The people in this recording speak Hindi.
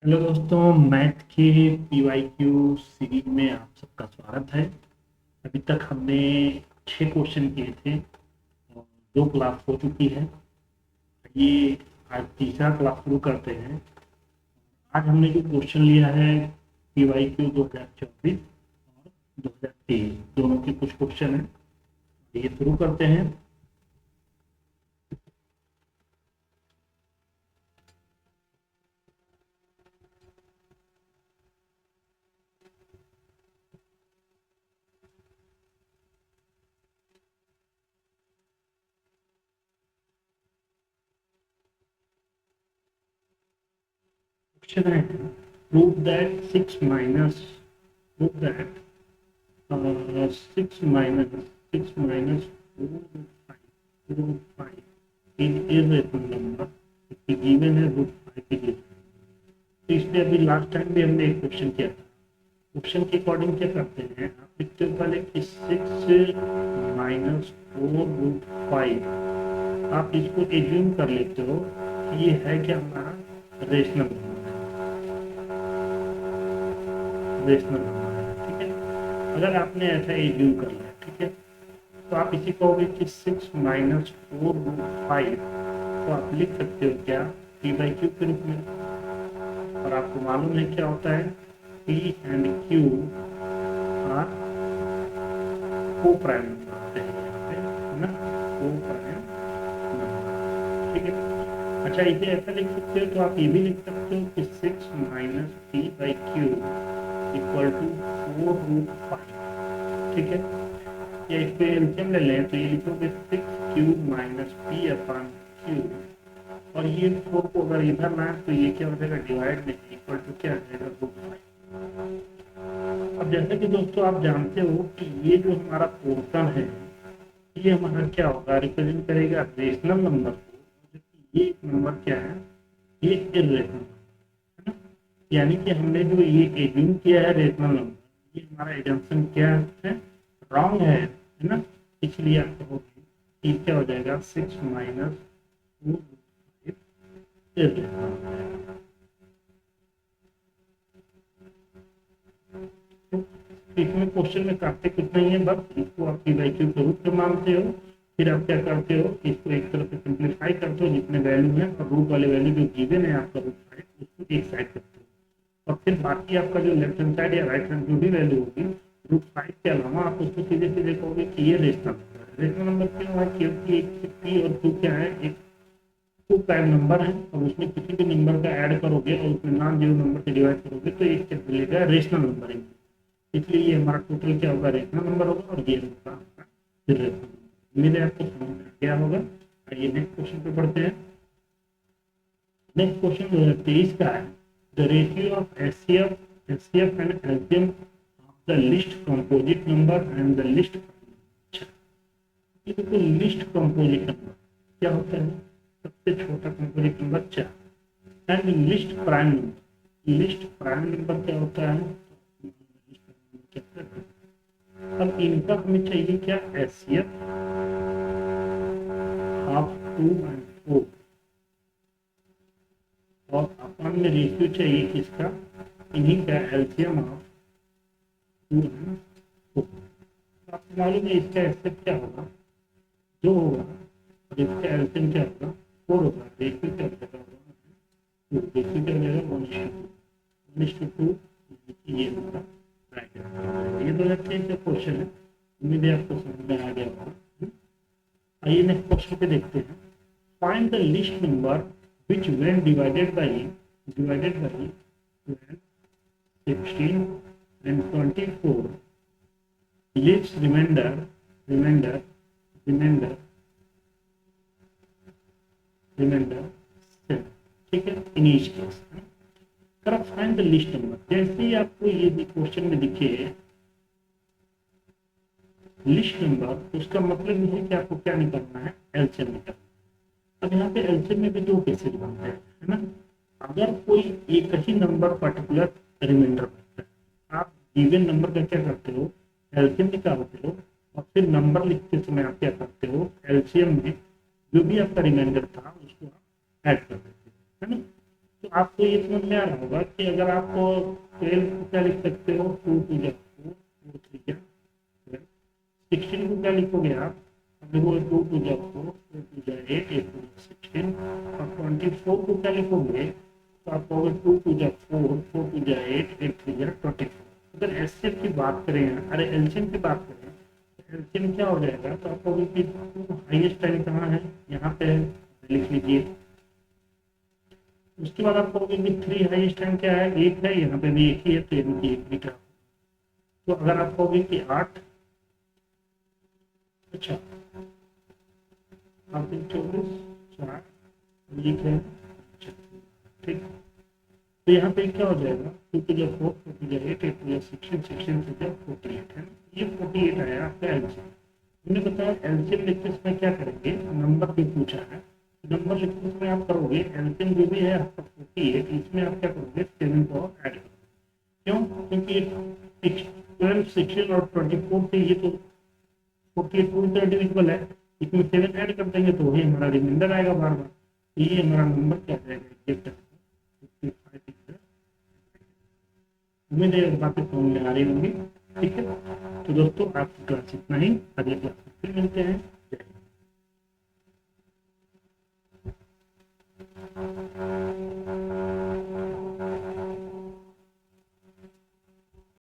हेलो दोस्तों, मैथ के पीवाईक्यू सीरीज में आप सबका स्वागत है। अभी तक हमने 6 क्वेश्चन किए थे और 2 क्लास हो चुकी है। ये आज तीसरा क्लास शुरू करते हैं। आज हमने जो क्वेश्चन लिया है पीवाईक्यू 2024 और 2023 दोनों के कुछ क्वेश्चन हैं। ये शुरू करते हैं। क्वेश्चन है prove that 6 minus 4 root 5 is irrational number if given है root 5 के लिए। तो इसलिए अभी लास्ट टाइम भी हमने एक क्वेश्चन किया था। क्वेश्चन के अकॉर्डिंग क्या करते हैं, आप लिखते हो पहले कि 6 - 4 root 5। आप इसको एज्यूम कर लेते हो कि ये है क्या हमारा रेशनल नंबर है। ठीक है, अगर आपने ऐसा एज्यूम कर लिया, ठीक है, तो आप इसी कहोगे कि 6 - 4 root 5। तो आप लिख सकते हो क्या, पी बाई क्यू के रूप में। और आपको मालूम है क्या होता है, पी एंड क्यू आर को प्राइम नंबर होते हैं यहाँ पे, है ना, को प्राइम नंबर। ठीक है, अच्छा इसे ऐसा लिख सकते हो, तो आप ये भी लिख सकते हो कि 6 - p by q equal to 4 root 5। ठीक है, या इस पे एलसीएम ले लें तो ये लिखोगे 6 - p/q। और ये 4 को अगर इधर लाए तो ये क्या हो जाएगा, डिवाइड में इक्वल टू क्या आ जाएगा, रूट 5। अब जैसे कि दोस्तों आप जानते हो कि ये जो हमारा पोर्शन है, ये हमारा क्या होगा, रिप्रेजेंट करेगा रेशनल नंबर को, जबकि ये नंबर क्या है, ये इर्रेशनल है ना। यानी कि हमने जो ये एज्यूम किया है रेशनल नंबर, ये हमारा एजम्पशन क्या है, रॉन्ग है ना। इसलिए आप कहोगे कि क्या हो जाएगा, 6 - 4 इर्रेशनल। तो इसमें क्वेश्चन में काटते कुछ नहीं है, बस इसको आप पीवाईक्यू के रूप में मानते हो। फिर आप क्या करते हो, इसको एक तरफ से सिंप्लीफाई करते हो जितने वैल्यू है, और रूट वाले वैल्यू जो गिवन है आपका रूट 5 उसको एक साइड करते हो। और फिर बाकी आपका जो लेफ्ट हैंड साइड या राइट हैंड जो भी वैल्यू होगी रूट 5 के अलावा, आप उसको सीधे सीधे कहोगे कि ये रेशनल नंबर है। रेशनल नंबर क्यों है, क्योंकि एक पी और क्यू क्या है, एक टू प्राइम नंबर है, और उसमें किसी भी नंबर का ऐड करोगे और उसमें नॉन जीरो नंबर से डिवाइड करोगे तो एक क्या मिलेगा, रेशनल नंबर है। इसलिए ये हमारा टोटल क्या होगा, रेशनल नंबर होगा, और ये होगा आपका इर्रेशनल नंबर। उम्मीद है आपको समझ में क्या होगा। आइए नेक्स्ट क्वेश्चन पे बढ़ते हैं। नेक्स्ट क्वेश्चन 2023 का है, the ratio of HCF and LCM of the list composite number and the list. ये देखो, लिस्ट कंपोजिट नंबर क्या होता है, सबसे छोटा composite number 4। And list prime number, list prime number क्या होता है, अब इनका हमें चाहिए क्या, एचसीएफ हाफ 2 एंड 4, और अपन में रेशियो चाहिए किसका, इन्हीं का एलसीएम ऑफ 2 एंड 4। आपको मालूम है इसका एचसीएफ क्या होगा, जो होगा, और इसका एलसीएम क्या होगा, 4 होगा। रेशियो क्या होगा, रेशियो क्या हो जाएगा, 1:2। ये होगा राइट। ये 2023 का क्वेश्चन है, उम्मीद है आपको समझ में आ गया होगा। आइए नेक्स्ट क्वेश्चन पे देखते हैं। Find the list number which when divided by 12, 16 and 24 leaves remainder remainder 7। ठीक है, in each case correct find the list number. जैसे ही आपको ये क्वेश्चन में दिखे लिस्ट नंबर, उसका मतलब ये है कि आपको क्या निकालना है, एलसीएम निकालना है। अब यहाँ पे एलसीएम में भी 2 केसेस बनते हैं, है ना। अगर कोई एक ही नंबर पर्टिकुलर रिमाइंडर बनता है, आप गिवन नंबर का क्या करते हो, एलसीएम निकालते हो, और फिर नंबर लिखते समय आप क्या करते हो, एलसीएम में जो भी आपका रिमाइंडर था उसको आप ऐड कर देते हो, है ना। तो आपको ये समझ में आ रहा होगा कि अगर आप 12 को क्या लिख सकते हो, 2 2 जा 4, 4 3 जा 12, 16 को क्या लिखोगे आप, अब देखो 2 2 जा 4, 4 2 जा 8, 8 2 जा 16, और 24 को क्या लिखोगे, तो आप कहोगे 2 2 जा 4, 4 2 जा 8, 8 3 जा 24। अगर एचसीएफ की बात करें, अरे एलसीएम की बात करें, तो एलसीएम क्या हो जाएगा, तो आप कहोगे कि हाईएस्ट टाइम कहाँ है, यहाँ पे है, लिख लीजिए। उसके बाद आप कहोगे कि 3 हाईएस्ट टाइम क्या है, एक है, यहाँ पे भी एक ही है, तो यानी कि एक मीटर। तो अगर आप कहोगे कि 8, अच्छा 8 24 4 एक है, अच्छा, ठीक। तो यहाँ पे क्या हो जाएगा, 2 टू जा 4, 4 टू जा 8, 8 टू जा 16, 16 टू जा 48 है। ये 48 आया आपका एलसीएम। हमने बताया एलसीएम लिखते समय क्या करेंगे, नंबर भी पूछा है, नंबर लिखते समय आप करोगे एलसीएम जो भी है आपका 48, इसमें आप क्या करोगे 7 को ऐड करोगे। क्यों, क्योंकि 12 16 और 24 से ये तो 48 पूरी तरह डिविजिबल है, इसमें 7 ऐड कर देंगे तो वही हमारा रिमाइंडर आएगा बार बार, तो ये हमारा नंबर क्या जाएगा एग्जैक्ट 55। उम्मीद है बातें समझ में आ रही होंगी। ठीक है, तो दोस्तों आपकी क्लास इतना ही, अगले क्लास में फिर मिलते हैं।